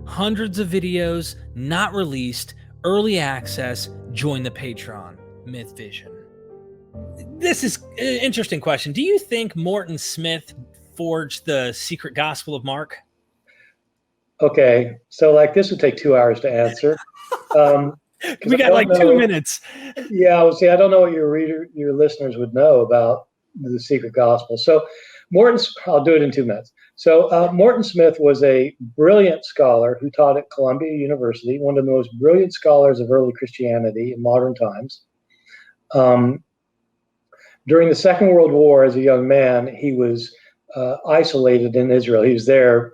Hundreds of videos not released, early access, join the Patreon, MythVision. This is an interesting question. Do you think Morton Smith forged the secret gospel of Mark? Okay, so like this would take 2 hours to answer. We got like 2 minutes. Yeah, well, see, I don't know what your listeners would know about the secret gospel. So I'll do it in 2 minutes. So Morton Smith was a brilliant scholar who taught at Columbia University, one of the most brilliant scholars of early Christianity in modern times. During the Second World War, as a young man, he was isolated in Israel. He was there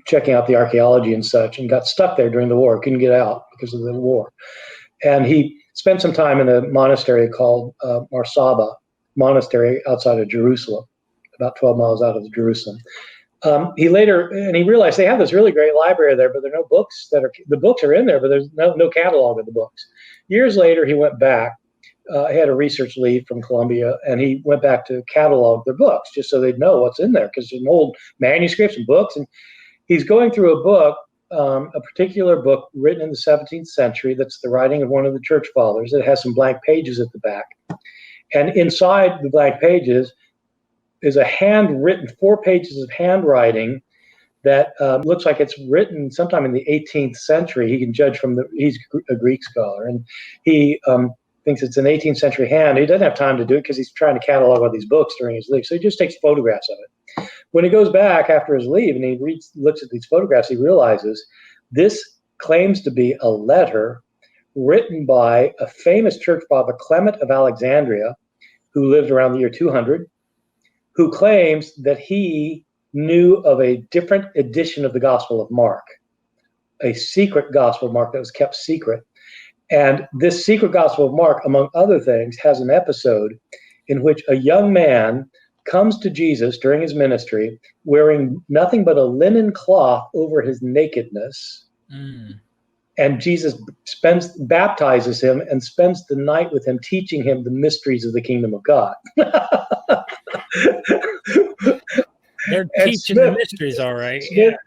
checking out the archaeology and such, and got stuck there during the war, couldn't get out because of the war. And he spent some time in a monastery called Marsaba Monastery outside of Jerusalem, about 12 miles out of Jerusalem. He realized they have this really great library there, but there are no books the books are in there, but there's no catalog of the books. Years later, he went back. He had a research leave from Columbia, and he went back to catalog their books just so they'd know what's in there, because there's old manuscripts and books. And he's going through a book, a particular book written in the 17th century that's the writing of one of the church fathers. It has some blank pages at the back. And inside the blank pages is a handwritten 4 pages of handwriting that looks like it's written sometime in the 18th century. He can judge he's a Greek scholar, and he thinks it's an 18th century hand. He doesn't have time to do it because he's trying to catalog all these books during his leave. So he just takes photographs of it. When he goes back after his leave and he looks at these photographs, he realizes this claims to be a letter written by a famous church father, Clement of Alexandria, who lived around the year 200, who claims that he knew of a different edition of the Gospel of Mark, a secret Gospel of Mark that was kept secret. And this secret Gospel of Mark, among other things, has an episode in which a young man comes to Jesus during his ministry wearing nothing but a linen cloth over his nakedness. And Jesus baptizes him and spends the night with him, teaching him the mysteries of the kingdom of God. They're teaching the mysteries, all right.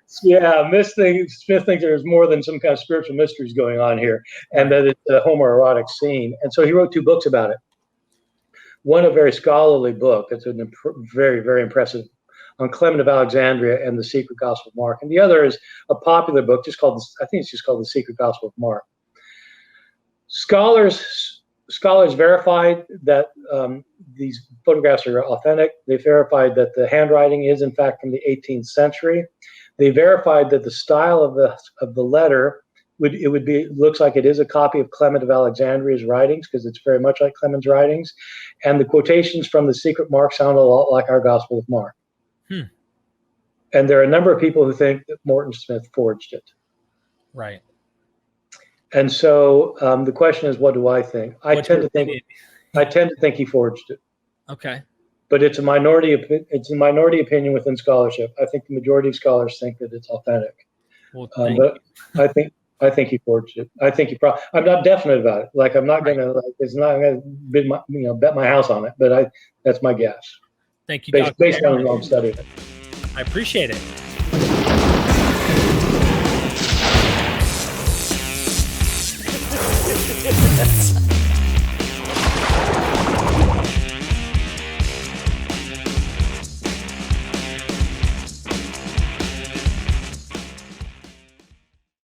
Smith thinks there's more than some kind of spiritual mysteries going on here, and that it's a homoerotic scene. And so he wrote 2 books about it. One, a very scholarly book that's very, very impressive, on Clement of Alexandria and the Secret Gospel of Mark. And the other is a popular book called The Secret Gospel of Mark. Scholars verified that these photographs are authentic. They verified that the handwriting is, in fact, from the 18th century. They verified that the style of the letter looks like it is a copy of Clement of Alexandria's writings, because it's very much like Clement's writings. And the quotations from the Secret Mark sound a lot like our Gospel of Mark. And there are a number of people who think that Morton Smith forged it. Right. And so the question is, what do I think? I tend to think he forged it. Okay. But it's a minority opinion within scholarship. I think the majority of scholars think that it's authentic. Well, but I think he forged it. I think I'm not definite about it. Like, I'm not gonna bet my house on it. But that's my guess. Thank you, based on a long study of it. I appreciate it.